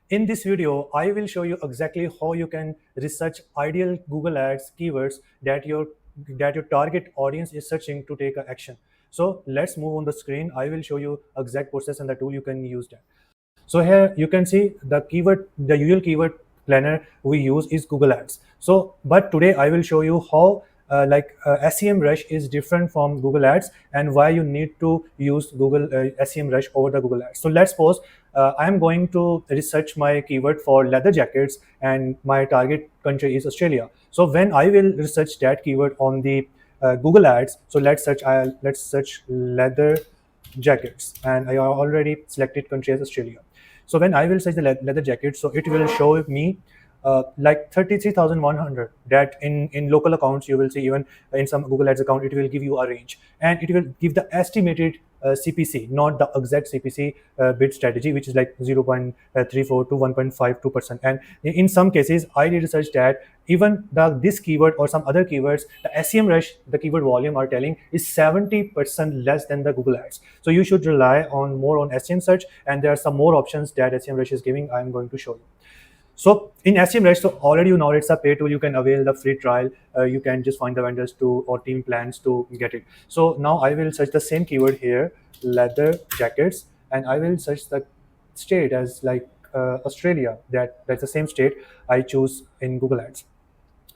In this video, I will show you exactly how you can research ideal Google Ads keywords that your target audience is searching to take action. So let's move on the screen. I will show you exact process and the tool you can use that. So here you can see the usual keyword planner we use is Google Ads. So, but today I will show you how SEMrush is different from Google Ads and why you need to use Google SEMrush over the Google Ads. So let's suppose I am going to research my keyword for leather jackets and my target country is Australia. So when I will research that keyword on the Google Ads, so let's search leather jackets and I already selected country as Australia. So when I will search the leather jacket, so it will show me like 33,100 that in local accounts you will see, even in some Google Ads account it will give you a range and it will give the estimated CPC, not the exact CPC bid strategy, which is like 0.34 to 1.52%. And in some cases I did research that even this keyword or some other keywords, the SEMrush, the keyword volume are telling is 70% less than the Google Ads. So you should rely on more on SEM search, and there are some more options that SEMrush is giving. I'm going to show you. So in SEMrush, so already you know it's a pay tool. You can avail the free trial. You can just find the vendors to or team plans to get it. So now I will search the same keyword here, leather jackets, and I will search the state as like Australia. That's the same state I choose in Google Ads.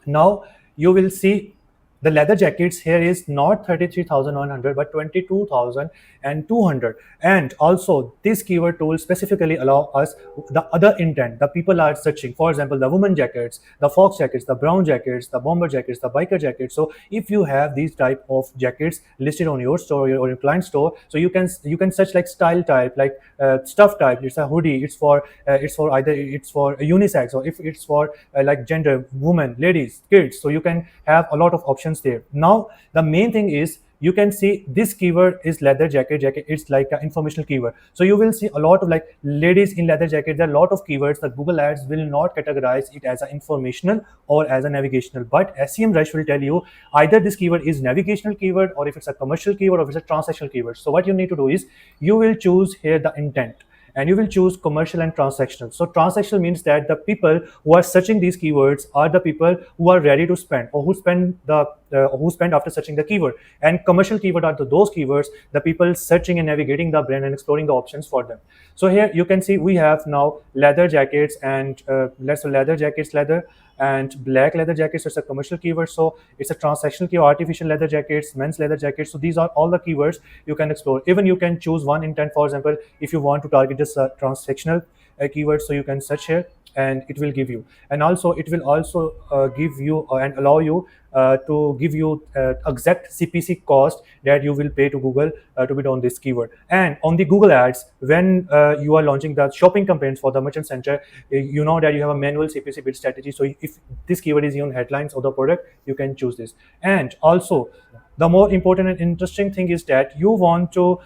Now you will see the leather jackets here is not 33,100 but 22,200. And also this keyword tool specifically allow us the other intent the people are searching. For example, the woman jackets, the fox jackets, the brown jackets, the bomber jackets, the biker jackets. So if you have these type of jackets listed on your store or your client store, so you can search like style type, like stuff type. It's a hoodie, it's for either it's for unisex, or if it's for like gender, women, ladies, kids. So you can have a lot of options there. Now the main thing is you can see this keyword is leather jacket. It's like an informational keyword. So you will see a lot of like ladies in leather jacket. There are a lot of keywords that Google Ads will not categorize it as an informational or as a navigational, but SEMrush will tell you either this keyword is navigational keyword, or if it's a commercial keyword, or if it's a transactional keyword. So what you need to do is you will choose here the intent and you will choose commercial and transactional. So transactional means that the people who are searching these keywords are the people who are ready to spend, or who spend after searching the keyword. And commercial keyword are those keywords the people searching and navigating the brand and exploring the options for them. So here you can see we have now leather jackets and leather jackets, leather and black leather jackets. It's a commercial keyword, so it's a transactional keyword. Artificial leather jackets, men's leather jackets. So these are all the keywords you can explore. Even you can choose one intent. For example, if you want to target this transactional keyword, so you can search here and it will give you. And also it will also give you and allow you to give you exact CPC cost that you will pay to Google to bid on this keyword. And on the Google Ads, when you are launching the shopping campaigns for the merchant center, you know that you have a manual CPC bid strategy. So if this keyword is in headlines of the product, you can choose this. And also the more important and interesting thing is that you want to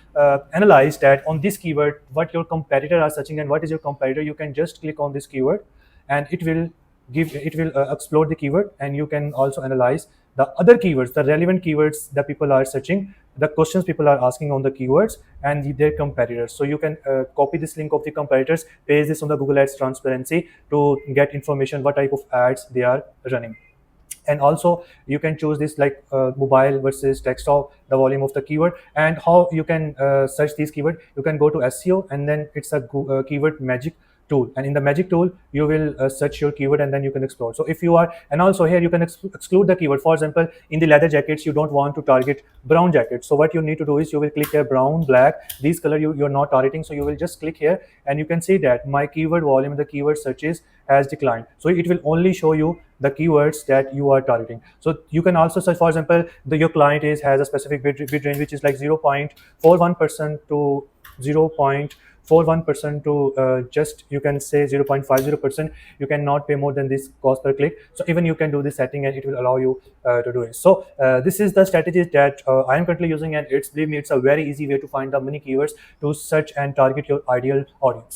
analyze that on this keyword what your competitor are searching and what is your competitor. You can just click on this keyword and it will explore the keyword, and you can also analyze the other keywords, the relevant keywords that people are searching, the questions people are asking on the keywords, and their competitors. So you can copy this link of the competitors, paste this on the Google Ads transparency to get information what type of ads they are running. And also you can choose this like mobile versus desktop, the volume of the keyword, and how you can search these keyword. You can go to SEO, and then it's a keyword magic tool, and in the magic tool you will search your keyword and then you can explore. So if you are, and also here you can exclude the keyword. For example, in the leather jackets you don't want to target brown jackets, so what you need to do is you will click here brown, black, these color you're not targeting. So you will just click here and you can see that my keyword volume, the keyword searches has declined. So it will only show you the keywords that you are targeting. So you can also search, for example, your client has a specific bid range which is like 0.41% to 0.41% to just you can say 0.50%. You cannot pay more than this cost per click. So even you can do this setting and it will allow you to do it. So this is the strategy that I am currently using, and believe me, it's a very easy way to find the many keywords to search and target your ideal audience.